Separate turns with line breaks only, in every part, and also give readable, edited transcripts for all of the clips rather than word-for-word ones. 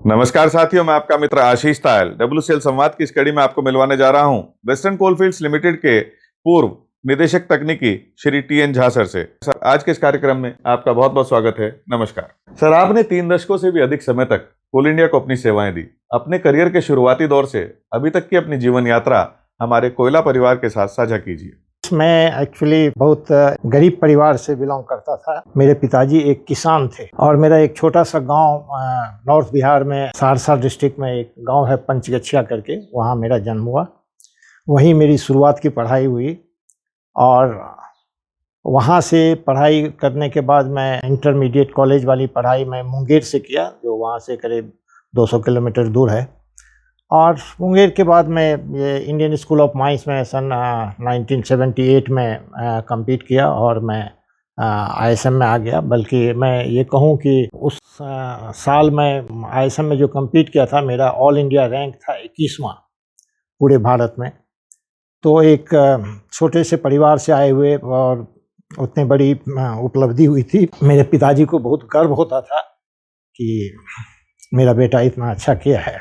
नमस्कार साथियों, मैं आपका मित्र आशीष तायल WCL संवाद की इस कड़ी में आपको मिलवाने जा रहा हूं वेस्टर्न कोलफील्ड्स लिमिटेड के पूर्व निदेशक तकनीकी श्री TN झा सर से। सर, आज के इस कार्यक्रम में आपका बहुत बहुत स्वागत है। नमस्कार सर। आपने 3 दशकों से भी अधिक समय तक कोल इंडिया को अपनी सेवाएं दी। अपने करियर के शुरुआती दौर से अभी तक की अपनी जीवन यात्रा हमारे कोयला परिवार के साथ साझा कीजिए।
मैं एक्चुअली बहुत गरीब परिवार से बिलोंग करता था। मेरे पिताजी एक किसान थे और मेरा एक छोटा सा गांव नॉर्थ बिहार में सहरसा डिस्ट्रिक्ट में एक गांव है पंचगछिया करके, वहां मेरा जन्म हुआ। वहीं मेरी शुरुआत की पढ़ाई हुई और वहां से पढ़ाई करने के बाद मैं इंटरमीडिएट कॉलेज वाली पढ़ाई मैं मुंगेर से किया, जो वहां से करीब 200 किलोमीटर दूर है। और मुंगेर के बाद मैं ये इंडियन स्कूल ऑफ माइंस में सन 1978 में कंप्लीट किया और मैं ISM में आ गया। बल्कि मैं ये कहूँ कि उस साल मैं ISM में जो कंप्लीट किया था, मेरा ऑल इंडिया रैंक था 21वां पूरे भारत में। तो एक छोटे से परिवार से आए हुए और उतनी बड़ी उपलब्धि हुई थी। मेरे पिताजी को बहुत गर्व होता था कि मेरा बेटा इतना अच्छा किया है।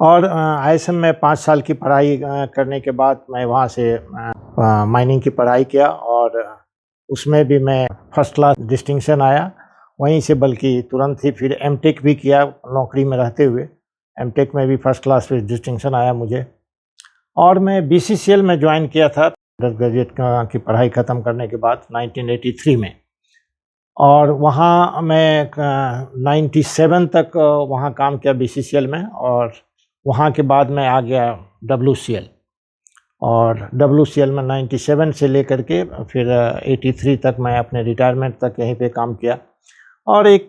और ISM में 5 साल की पढ़ाई करने के बाद मैं वहाँ से माइनिंग की पढ़ाई किया और उसमें भी मैं फर्स्ट क्लास डिस्टिंक्शन आया वहीं से। बल्कि तुरंत ही फिर MTech भी किया नौकरी में रहते हुए। MTech में भी फर्स्ट क्लास फिर डिस्टिंक्शन आया मुझे। और मैं BCCL में ज्वाइन किया था अंडर ग्रेजुएट की पढ़ाई ख़त्म करने के बाद 1983 में। और वहाँ मैं 97 तक वहाँ काम किया BCCL में। और वहाँ के बाद मैं आ गया WCL। और WCL में 97 से लेकर के फिर 83 तक मैं अपने रिटायरमेंट तक यहीं पे काम किया। और एक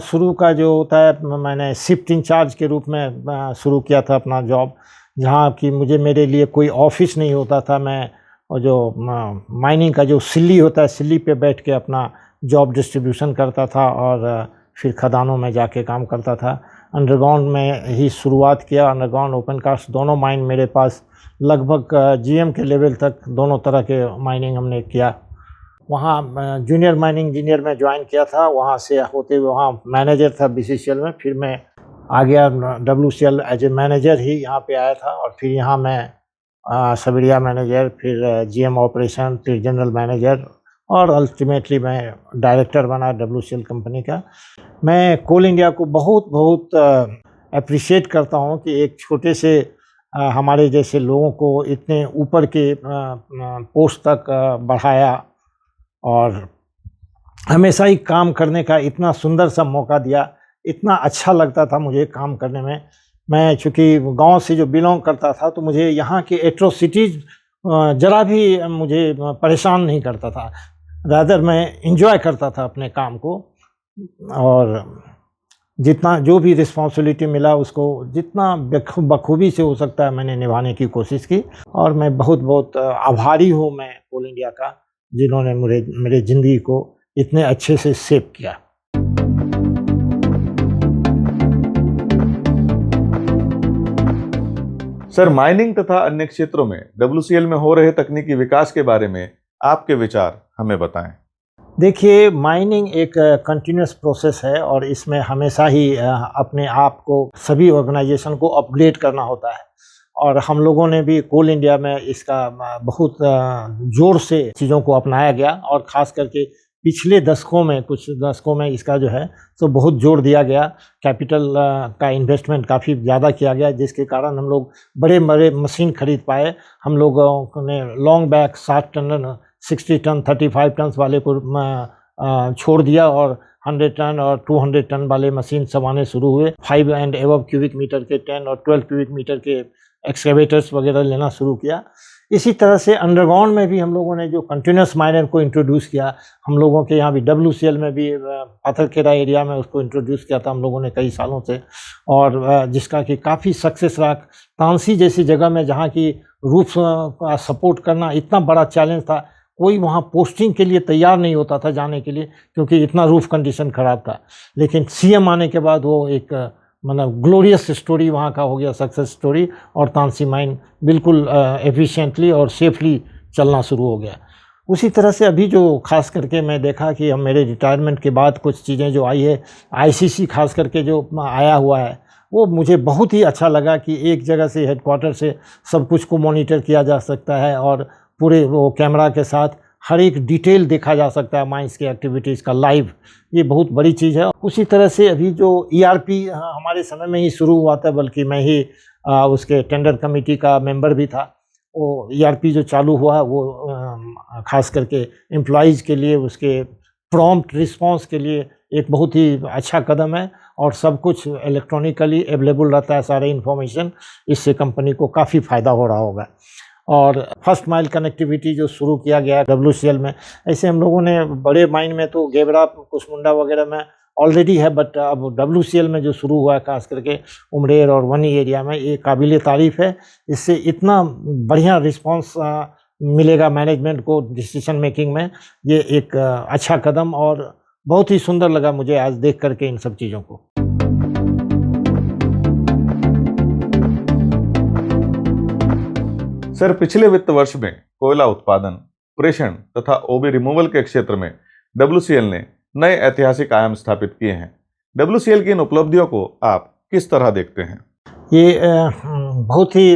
शुरू का जो होता है, मैंने शिफ्ट इंचार्ज के रूप में शुरू किया था अपना जॉब, जहाँ कि मेरे लिए कोई ऑफिस नहीं होता था। मैं जो माइनिंग का जो सिल्ली होता है, सिल्ली पे बैठ के अपना जॉब डिस्ट्रीब्यूशन करता था और फिर खदानों में जाके काम करता था। अंडरग्राउंड में ही शुरुआत किया। अंडरग्राउंड ओपन कास्ट दोनों माइन मेरे पास लगभग GM के लेवल तक दोनों तरह के माइनिंग हमने किया। वहाँ जूनियर माइनिंग इंजीनियर में ज्वाइन किया था। वहाँ से होते हुए वहाँ मैनेजर था BCCL में। फिर मैं आ गया WCL एज ए मैनेजर ही यहाँ पे आया था। और फिर यहाँ मैं सबरिया मैनेजर, फिर GM ऑपरेशन, फिर जनरल मैनेजर और अल्टीमेटली मैं डायरेक्टर बना WCL कंपनी का। मैं कोल इंडिया को बहुत अप्रिशिएट करता हूँ कि एक छोटे से हमारे जैसे लोगों को इतने ऊपर के पोस्ट तक बढ़ाया और हमेशा ही काम करने का इतना सुंदर सा मौका दिया। इतना अच्छा लगता था मुझे काम करने में। मैं चूँकि गांव से जो बिलोंग करता था, तो मुझे यहाँ की एट्रोसिटीज़ ज़रा भी मुझे परेशान नहीं करता था। रादर मैं एंजॉय करता था अपने काम को। और जितना जो भी रिस्पॉन्सिबिलिटी मिला उसको जितना बखूबी से हो सकता है मैंने निभाने की कोशिश की। और मैं बहुत आभारी हूँ मैं कोल इंडिया का, जिन्होंने मेरे ज़िंदगी को इतने अच्छे से शेप किया।
सर, माइनिंग तथा अन्य क्षेत्रों में WCL में हो रहे तकनीकी विकास के बारे में आपके विचार हमें बताएं।
देखिए, माइनिंग एक कंटिन्यूस प्रोसेस है और इसमें हमेशा ही अपने आप को सभी ऑर्गेनाइजेशन को अपग्रेड करना होता है। और हम लोगों ने भी कोल इंडिया में इसका बहुत जोर से चीज़ों को अपनाया गया। और ख़ास करके पिछले कुछ दशकों में इसका जो है तो बहुत जोर दिया गया। कैपिटल का इन्वेस्टमेंट काफ़ी ज़्यादा किया गया, जिसके कारण हम लोग बड़े बड़े मशीन खरीद पाए। हम लोगों ने long back 60 ton, 60 ton, 35 ton वाले को छोड़ दिया और 100 टन और 200 टन वाले मशीन सब आने शुरू हुए। 5 एंड एबव क्यूबिक मीटर के 10 और 12 क्यूबिक मीटर के एक्सकेवेटर्स वगैरह लेना शुरू किया। इसी तरह से अंडरग्राउंड में भी हम लोगों ने जो कंटिन्यूस माइनर को इंट्रोड्यूस किया, हम लोगों के यहाँ भी WCL में भी पत्थरखेड़ा एरिया में उसको इंट्रोड्यूस किया था हम लोगों ने कई सालों से। और जिसका कि काफ़ी सक्सेस रहा। तांसी जैसी जगह में जहाँ की रूफ का सपोर्ट करना इतना बड़ा चैलेंज था, कोई वहाँ पोस्टिंग के लिए तैयार नहीं होता था जाने के लिए, क्योंकि इतना रूफ कंडीशन ख़राब था। लेकिन CM आने के बाद वो एक मतलब ग्लोरियस स्टोरी वहाँ का हो गया, सक्सेस स्टोरी। और तांसी माइन बिल्कुल एफिशिएंटली और सेफली चलना शुरू हो गया। उसी तरह से अभी जो खास करके मैं देखा कि हम मेरे रिटायरमेंट के बाद कुछ चीज़ें जो आई है, आईसीसी खास करके जो आया हुआ है, वो मुझे बहुत ही अच्छा लगा कि एक जगह से हेडक्वार्टर से सब कुछ को मॉनिटर किया जा सकता है और पूरे वो कैमरा के साथ हर एक डिटेल देखा जा सकता है माइंस की एक्टिविटीज़ का लाइव। ये बहुत बड़ी चीज़ है। उसी तरह से अभी जो ईआरपी हमारे समय में ही शुरू हुआ था, बल्कि मैं ही उसके टेंडर कमेटी का मेंबर भी था। वो ईआरपी जो चालू हुआ वो खास करके एम्प्लॉइज़ के लिए उसके प्रॉम्प्ट रिस्पांस के लिए एक बहुत ही अच्छा कदम है और सब कुछ इलेक्ट्रॉनिकली अवेलेबल रहता है, सारे इन्फॉर्मेशन। इससे कंपनी को काफ़ी फ़ायदा हो रहा होगा। और फर्स्ट माइल कनेक्टिविटी जो शुरू किया गया है डब्ल्यूसीएल में, ऐसे हम लोगों ने बड़े माइन में तो गेवरा कुसमुंडा वगैरह में ऑलरेडी है, बट अब डब्ल्यूसीएल में जो शुरू हुआ है खास करके उमरेर और वनी एरिया में, ये काबिल तारीफ़ है। इससे इतना बढ़िया रिस्पांस मिलेगा मैनेजमेंट को डिसीजन मेकिंग में। ये एक अच्छा कदम और बहुत ही सुंदर लगा मुझे आज देख करके इन सब चीज़ों को।
सर, पिछले वित्त वर्ष में कोयला उत्पादन, प्रेषण तथा ओबी रिमूवल के क्षेत्र में डब्ल्यूसीएल ने नए ऐतिहासिक आयाम स्थापित किए हैं। डब्ल्यूसीएल की इन उपलब्धियों को आप किस तरह देखते हैं?
ये बहुत ही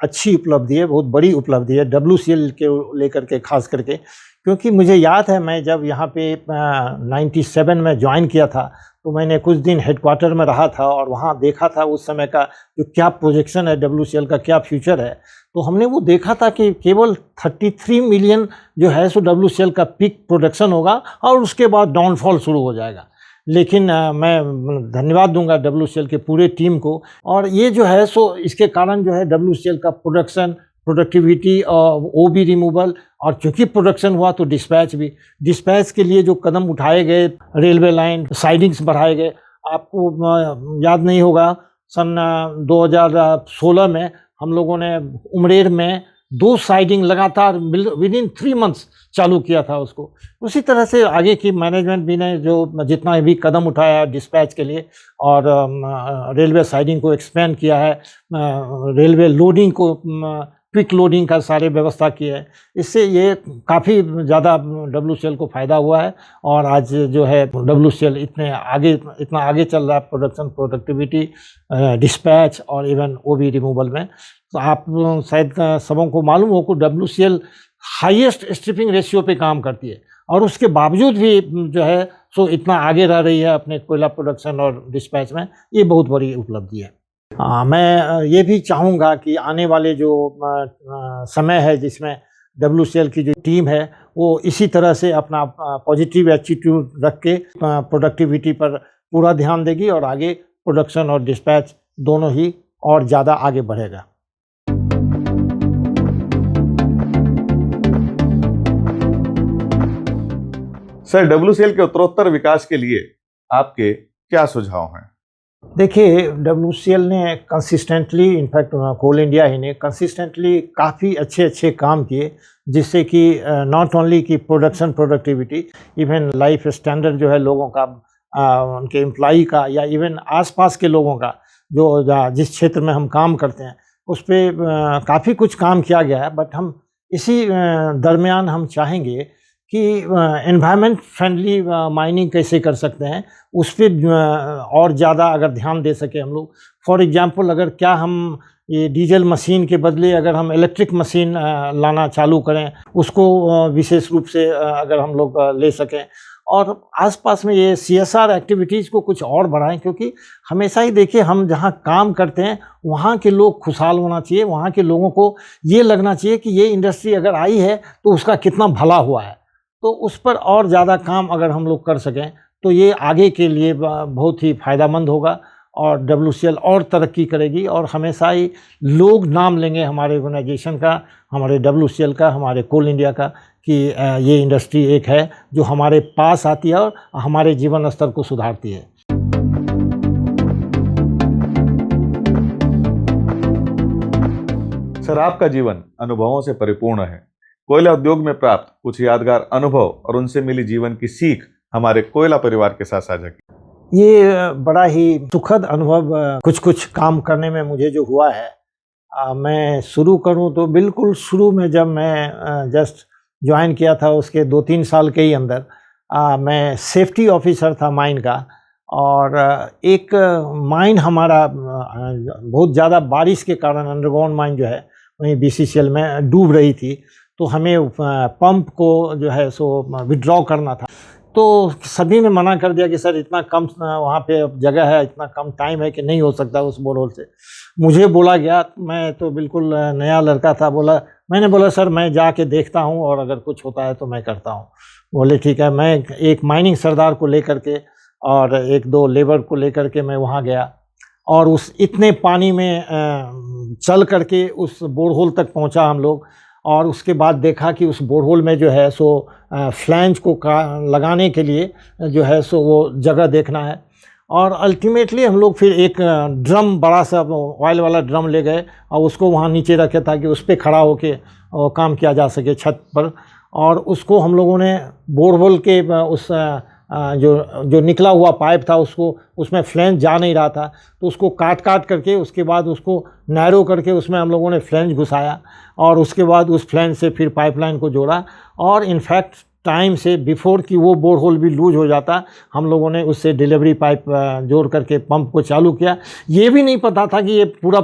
अच्छी उपलब्धि है, बहुत बड़ी उपलब्धि है डब्ल्यूसीएल के लेकर के खास करके, क्योंकि मुझे याद है मैं जब यहाँ पे 97 में ज्वाइन किया था तो मैंने कुछ दिन हेडक्वार्टर में रहा था और वहाँ देखा था उस समय का जो क्या प्रोजेक्शन है डब्ल्यूसीएल का, क्या फ्यूचर है। तो हमने वो देखा था कि केवल 33 मिलियन जो है सो डब्ल्यूसीएल का पीक प्रोडक्शन होगा और उसके बाद डाउनफॉल शुरू हो जाएगा। लेकिन मैं धन्यवाद दूंगा डब्ल्यूसीएल के पूरे टीम को, और ये जो है सो इसके कारण जो है डब्ल्यूसीएल का प्रोडक्शन, प्रोडक्टिविटी और ओबी रिमूवल, और चूँकि प्रोडक्शन हुआ तो डिस्पैच के लिए जो कदम उठाए गए, रेलवे लाइन साइडिंग्स बढ़ाए गए। आपको याद नहीं होगा, सन 2016 में हम लोगों ने उमरेर में 2 साइडिंग लगातार विद इन 3 मंथ्स चालू किया था उसको। उसी तरह से आगे की मैनेजमेंट भी ने जो जितना भी कदम उठाया है डिस्पैच के लिए, और रेलवे साइडिंग को एक्सपेंड किया है, रेलवे लोडिंग को क्विक लोडिंग का सारे व्यवस्था की है, इससे ये काफ़ी ज़्यादा डब्ल्यूसीएल को फ़ायदा हुआ है। और आज जो है डब्ल्यूसीएल इतना आगे चल रहा है प्रोडक्शन, प्रोडक्टिविटी, डिस्पैच और इवन ओबी रिमूवल में। तो आप शायद सबों को मालूम हो कि डब्ल्यूसीएल हाईएस्ट स्ट्रिपिंग रेशियो पे काम करती है और उसके बावजूद भी जो है सो इतना आगे रह रही है अपने कोयला प्रोडक्शन और डिस्पैच में। ये बहुत बड़ी उपलब्धि है। मैं ये भी चाहूँगा कि आने वाले जो समय है जिसमें डब्ल्यूसीएल की जो टीम है वो इसी तरह से अपना पॉजिटिव एटीट्यूड रख के प्रोडक्टिविटी पर पूरा ध्यान देगी और आगे प्रोडक्शन और डिस्पैच दोनों ही और ज़्यादा आगे बढ़ेगा।
सर, डब्ल्यूसीएल के उत्तरोत्तर विकास के लिए आपके क्या सुझाव हैं?
देखिए, डब्ल्यूसीएल ने कंसिस्टेंटली, इनफैक्ट कोल इंडिया ही ने कंसिस्टेंटली काफ़ी अच्छे काम किए, जिससे कि नॉट ओनली कि production, productivity, even life standard जो है लोगों का, उनके एम्प्लॉई का, या इवन आसपास के लोगों का जो जिस क्षेत्र में हम काम करते हैं उस पर काफ़ी कुछ काम किया गया है। बट हम इसी दरमियान हम चाहेंगे कि एनवायरनमेंट फ्रेंडली माइनिंग कैसे कर सकते हैं, उस पर और ज़्यादा अगर ध्यान दे सके हम लोग। फॉर एग्जांपल, अगर क्या हम ये डीजल मशीन के बदले अगर हम इलेक्ट्रिक मशीन लाना चालू करें, उसको विशेष रूप से अगर हम लोग ले सकें, और आसपास में ये सीएसआर एक्टिविटीज़ को कुछ और बढ़ाएं, क्योंकि हमेशा ही देखिए हम जहाँ काम करते हैं वहाँ के लोग खुशहाल होना चाहिए, वहाँ के लोगों को ये लगना चाहिए कि ये इंडस्ट्री अगर आई है तो उसका कितना भला हुआ है। तो उस पर और ज़्यादा काम अगर हम लोग कर सकें तो ये आगे के लिए बहुत ही फ़ायदेमंद होगा और डब्ल्यूसीएल और तरक्की करेगी, और हमेशा ही लोग नाम लेंगे हमारे ऑर्गेनाइजेशन का, हमारे डब्ल्यूसीएल का, हमारे कोल इंडिया का, कि ये इंडस्ट्री एक है जो हमारे पास आती है और हमारे जीवन स्तर को सुधारती है।
सर, आपका जीवन अनुभवों से परिपूर्ण है। कोयला उद्योग में प्राप्त कुछ यादगार अनुभव और उनसे मिली जीवन की सीख हमारे कोयला परिवार के साथ साझा की।
ये बड़ा ही सुखद अनुभव कुछ काम करने में मुझे जो हुआ है, मैं शुरू करूं तो बिल्कुल शुरू में जब मैं जस्ट ज्वाइन किया था उसके 2-3 साल के ही अंदर मैं सेफ्टी ऑफिसर था माइन का। और एक माइन हमारा बहुत ज़्यादा बारिश के कारण अंडरग्राउंड माइन जो है वहीं BCCL में डूब रही थी, तो हमें पंप को जो है सो विड्रॉ करना था। तो सभी ने मना कर दिया कि सर इतना कम वहाँ पे जगह है, इतना कम टाइम है कि नहीं हो सकता उस बोरहोल से। मुझे बोला गया, मैं तो बिल्कुल नया लड़का था, मैंने बोला सर मैं जाके देखता हूँ और अगर कुछ होता है तो मैं करता हूँ। बोले ठीक है। मैं एक माइनिंग सरदार को लेकर के और 1-2 लेबर को लेकर के मैं वहाँ गया और उस इतने पानी में चल करके उस बोरहोल तक पहुँचा हम लोग। और उसके बाद देखा कि उस बोरहोल में जो है सो फ्लैंज को लगाने के लिए जो है सो वो जगह देखना है। और अल्टीमेटली हम लोग फिर एक ड्रम, बड़ा सा ऑयल वाला ड्रम ले गए और उसको वहाँ नीचे रखे ताकि उस पर खड़ा होके काम किया जा सके छत पर। और उसको हम लोगों ने बोरहोल के उस जो निकला हुआ पाइप था उसको, उसमें फ्लैंज जा नहीं रहा था, तो उसको काट करके उसके बाद उसको नैरो करके उसमें हम लोगों ने फ्लैंज घुसाया और उसके बाद उस फ्लैंज से फिर पाइपलाइन को जोड़ा। और इनफैक्ट टाइम से बिफोर कि वो बोरहोल भी लूज हो जाता, हम लोगों ने उससे डिलीवरी पाइप जोड़ करके पंप को चालू किया। ये भी नहीं पता था कि ये पूरा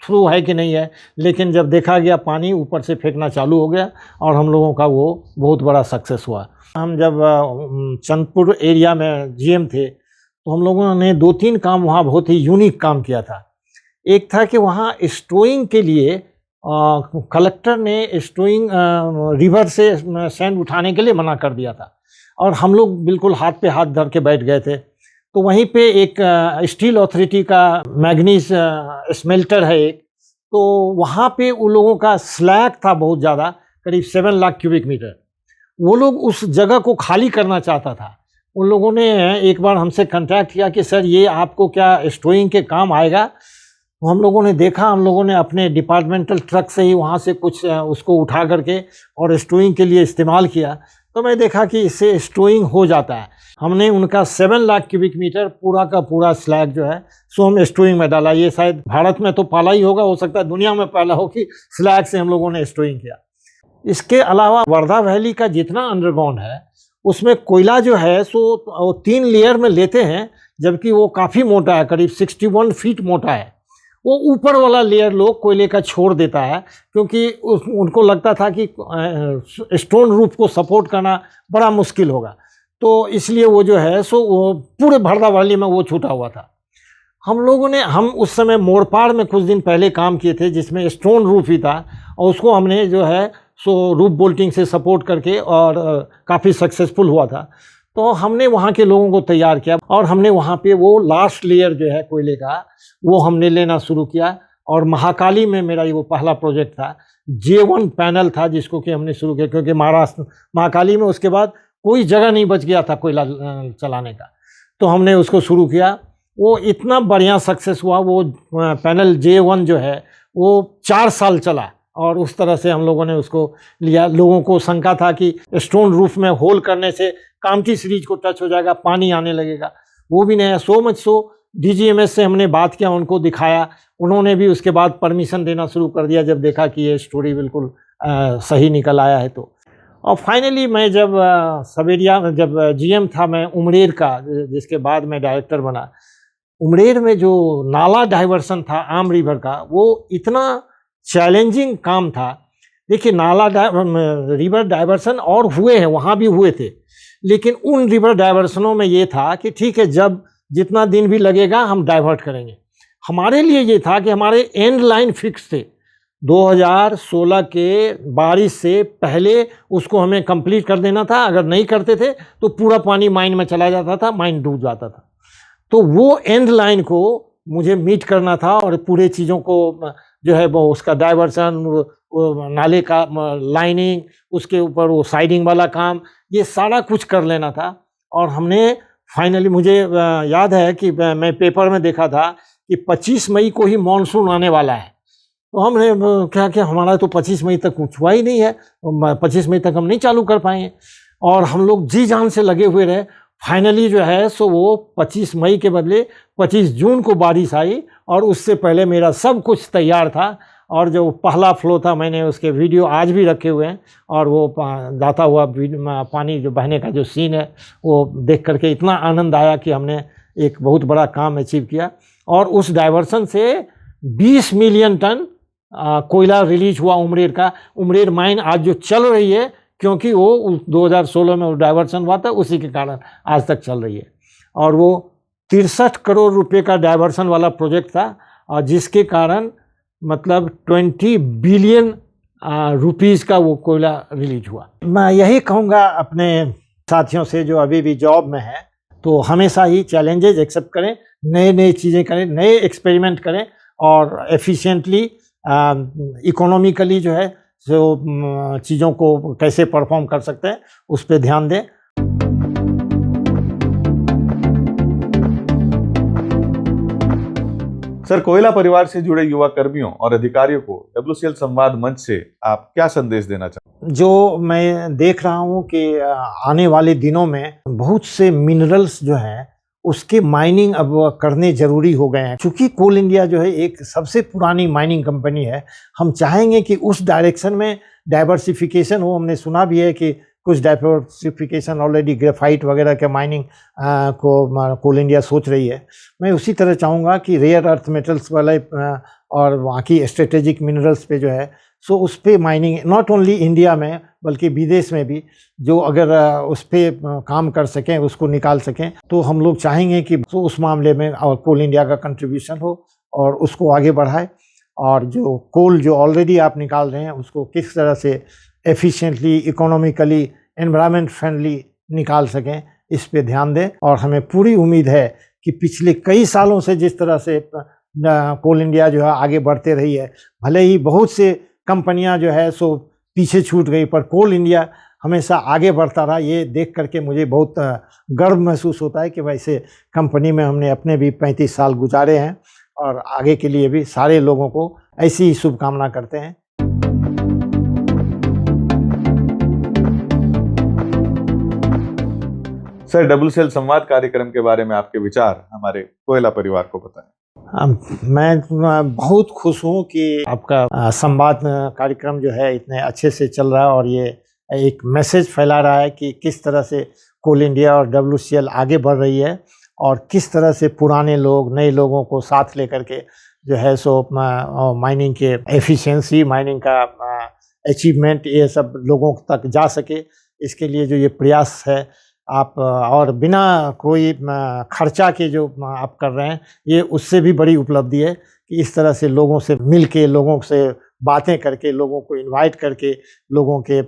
थ्रू है कि नहीं है, लेकिन जब देखा गया पानी ऊपर से फेंकना चालू हो गया और हम लोगों का वो बहुत बड़ा सक्सेस हुआ। हम जब चंदपुर एरिया में GM थे तो हम लोगों ने 2-3 काम वहाँ बहुत ही यूनिक काम किया था। एक था कि वहाँ स्टोइंग के लिए कलेक्टर ने स्टोइंग रिवर से सैंड उठाने के लिए मना कर दिया था और हम लोग बिल्कुल हाथ पे हाथ धर के बैठ गए थे। तो वहीं पे एक स्टील अथॉरिटी का मैग्नीज स्मेल्टर है एक, तो वहाँ पे उन लोगों का स्लैग था बहुत ज़्यादा, करीब 7 लाख क्यूबिक मीटर। वो लोग उस जगह को खाली करना चाहता था। उन लोगों ने एक बार हमसे कांटेक्ट किया कि सर ये आपको क्या स्टोइंग के काम आएगा। तो हम लोगों ने देखा, हम लोगों ने अपने डिपार्टमेंटल ट्रक से ही वहाँ से कुछ उसको उठा करके और स्टोइंग के लिए इस्तेमाल किया। तो मैं देखा कि इससे स्टोइंग हो जाता है। हमने उनका 7 लाख क्यूबिक मीटर पूरा का पूरा स्लैग जो है सो हम स्टोइंग में डाला। ये शायद भारत में तो पहला ही होगा, हो सकता है दुनिया में पहला हो कि स्लैग से हम लोगों ने स्टोइंग किया। इसके अलावा वर्धा वैली का जितना अंडरग्राउंड है उसमें कोयला जो है सो 3 लेयर में लेते हैं, जबकि वो काफ़ी मोटा है, करीब 61 फीट मोटा है। वो ऊपर वाला लेयर लोग कोयले का छोड़ देता है क्योंकि उनको लगता था कि स्टोन रूफ को सपोर्ट करना बड़ा मुश्किल होगा, तो इसलिए वो जो है सो वो पूरे वर्धा वैली में वो छूटा हुआ था। हम उस समय मोरपाड़ में कुछ दिन पहले काम किए थे जिसमें स्टोन रूफ ही था और उसको हमने जो है सो रूफ बोल्टिंग से सपोर्ट करके और काफ़ी सक्सेसफुल हुआ था। तो हमने वहाँ के लोगों को तैयार किया और हमने वहाँ पे वो लास्ट लेयर जो है कोयले का वो हमने लेना शुरू किया। और महाकाली में मेरा ये वो पहला प्रोजेक्ट था, J1 पैनल था जिसको कि हमने शुरू किया, क्योंकि महाराष्ट्र महाकाली में उसके बाद कोई जगह नहीं बच गया था कोयला चलाने का, तो हमने उसको शुरू किया। वो इतना बढ़िया सक्सेस हुआ, वो पैनल J1 जो है वो 4 साल चला और उस तरह से हम लोगों ने उसको लिया। लोगों को शंका था कि स्टोन रूफ में होल करने से कामठी सीरीज को टच हो जाएगा, पानी आने लगेगा, वो भी नहीं है। सो मच सो DGMS से हमने बात किया, उनको दिखाया, उन्होंने भी उसके बाद परमिशन देना शुरू कर दिया जब देखा कि ये स्टोरी बिल्कुल सही निकल आया है। तो और फाइनली मैं जब सवेरिया जब GM था मैं उमरेर का, जिसके बाद मैं डायरेक्टर बना, उमरेर में जो नाला डाइवर्सन था आम रिवर का, वो इतना चैलेंजिंग काम था। देखिए नाला रिवर डाइवर्सन और हुए हैं, वहाँ भी हुए थे, लेकिन उन रिवर डाइवर्सनों में ये था कि ठीक है जब जितना दिन भी लगेगा हम डाइवर्ट करेंगे। हमारे लिए ये था कि हमारे एंड लाइन फिक्स थे, 2016 के बारिश से पहले उसको हमें कंप्लीट कर देना था। अगर नहीं करते थे तो पूरा पानी माइन में चला जाता था, माइन डूब जाता था। तो वो एंड लाइन को मुझे मीट करना था और पूरे चीज़ों को जो है वो उसका डाइवर्सन, वो नाले का लाइनिंग, उसके ऊपर वो साइडिंग वाला काम, ये सारा कुछ कर लेना था। और हमने फाइनली, मुझे याद है कि मैं पेपर में देखा था कि 25 मई को ही मानसून आने वाला है। तो हमने क्या कि हमारा तो 25 मई तक कुछ हुआ ही नहीं है, 25 मई तक हम नहीं चालू कर पाएंगे। और हम लोग जी जान से लगे हुए रहे। फाइनली जो है सो वो 25 मई के बदले 25 जून को बारिश आई और उससे पहले मेरा सब कुछ तैयार था और जो पहला फ्लो था, मैंने उसके वीडियो आज भी रखे हुए हैं, और वो जाता हुआ पानी जो बहने का जो सीन है वो देख करके इतना आनंद आया कि हमने एक बहुत बड़ा काम अचीव किया। और उस डाइवर्सन से 20 मिलियन टन कोयला रिलीज हुआ उमरेर का। उमरेर माइन आज जो चल रही है, क्योंकि वो 2016 में वो डाइवर्सन हुआ था, उसी के कारण आज तक चल रही है। और वो 63 करोड़ रुपए का डाइवर्सन वाला प्रोजेक्ट था, और जिसके कारण मतलब 20 बिलियन रुपीस का वो कोयला रिलीज हुआ। मैं यही कहूँगा अपने साथियों से जो अभी भी जॉब में है, तो हमेशा ही चैलेंजेस एक्सेप्ट करें, नए नए चीज़ें करें, नए एक्सपेरिमेंट करें, और एफिशिएंटली इकोनॉमिकली जो है जो चीज़ों को कैसे परफॉर्म कर सकते हैं उस पर ध्यान दें।
सर, कोयला परिवार से जुड़े युवा कर्मियों और अधिकारियों को WCL संवाद मंच से आप क्या संदेश देना चाहते हैं?
जो मैं देख रहा हूँ कि आने वाले दिनों में बहुत से मिनरल्स जो हैं उसके माइनिंग अब करने ज़रूरी हो गए हैं। चूँकि कोल इंडिया जो है एक सबसे पुरानी माइनिंग कंपनी है, हम चाहेंगे कि उस डायरेक्शन में डाइवर्सिफिकेशन हो। हमने सुना भी है कि कुछ डाइवर्सिफिकेशन ऑलरेडी ग्रेफाइट वगैरह के माइनिंग को कोल इंडिया सोच रही है। मैं उसी तरह चाहूँगा कि रेयर अर्थ मेटल्स वाले और वहाँ की स्ट्रेटेजिक मिनरल्स पे जो है सो उस पर माइनिंग नॉट ओनली इंडिया में बल्कि विदेश में भी जो अगर उस पर काम कर सकें, उसको निकाल सकें, तो हम लोग चाहेंगे कि तो उस मामले में और कोल इंडिया का कंट्रीब्यूशन हो और उसको आगे बढ़ाए। और जो कोल जो ऑलरेडी आप निकाल रहे हैं उसको किस तरह से एफिशिएंटली, इकोनॉमिकली, एनवायरनमेंट फ्रेंडली निकाल सकें, इस पे ध्यान दें। और हमें पूरी उम्मीद है कि पिछले कई सालों से जिस तरह से कोल इंडिया जो है आगे बढ़ते रही है, भले ही बहुत से कंपनियां जो है सो पीछे छूट गई, पर कोल इंडिया हमेशा आगे बढ़ता रहा। ये देख करके मुझे बहुत गर्व महसूस होता है कि वैसे कंपनी में हमने अपने भी 35 साल गुजारे हैं, और आगे के लिए भी सारे लोगों को ऐसी ही शुभकामना करते हैं।
सर, WCL संवाद कार्यक्रम के बारे में आपके विचार हमारे कोयला परिवार को बताएं।
मैं बहुत खुश हूँ कि आपका संवाद कार्यक्रम जो है इतने अच्छे से चल रहा है, और ये एक मैसेज फैला रहा है कि किस तरह से कोल इंडिया और WCL आगे बढ़ रही है, और किस तरह से पुराने लोग नए लोगों को साथ लेकर के जो है सो माइनिंग के एफिशिएंसी, माइनिंग का अचीवमेंट, ये सब लोगों तक जा सके। इसके लिए जो ये प्रयास है आप और बिना कोई खर्चा के जो आप कर रहे हैं, ये उससे भी बड़ी उपलब्धि है कि इस तरह से लोगों से मिल के, लोगों से बातें करके, लोगों को इनवाइट करके लोगों के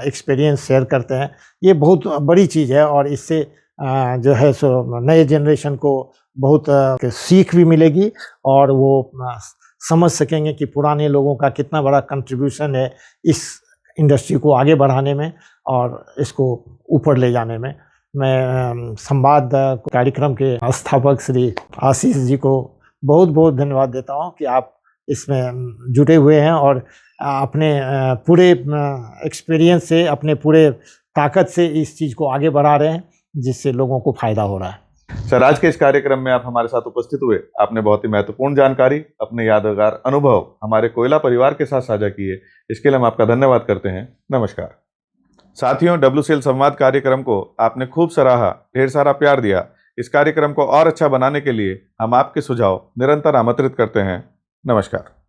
एक्सपीरियंस शेयर करते हैं। ये बहुत बड़ी चीज़ है, और इससे जो है सो नए जनरेशन को बहुत सीख भी मिलेगी, और वो समझ सकेंगे कि पुराने लोगों का कितना बड़ा कंट्रीब्यूशन है इस इंडस्ट्री को आगे बढ़ाने में और इसको ऊपर ले जाने में। मैं संवाद कार्यक्रम के स्थापक श्री आशीष जी को बहुत बहुत धन्यवाद देता हूं कि आप इसमें जुटे हुए हैं और अपने पूरे एक्सपीरियंस से, अपने पूरे ताकत से इस चीज़ को आगे बढ़ा रहे हैं, जिससे लोगों को फ़ायदा हो रहा है।
सर, आज के इस कार्यक्रम में आप हमारे साथ उपस्थित हुए, आपने बहुत ही महत्वपूर्ण जानकारी, अपने यादगार अनुभव हमारे कोयला परिवार के साथ साझा किए। इसके लिए हम आपका धन्यवाद करते हैं। नमस्कार। साथियों, WCL संवाद कार्यक्रम को आपने खूब सराहा, ढेर सारा प्यार दिया। इस कार्यक्रम को और अच्छा बनाने के लिए हम आपके सुझाव निरंतर आमंत्रित करते हैं। नमस्कार।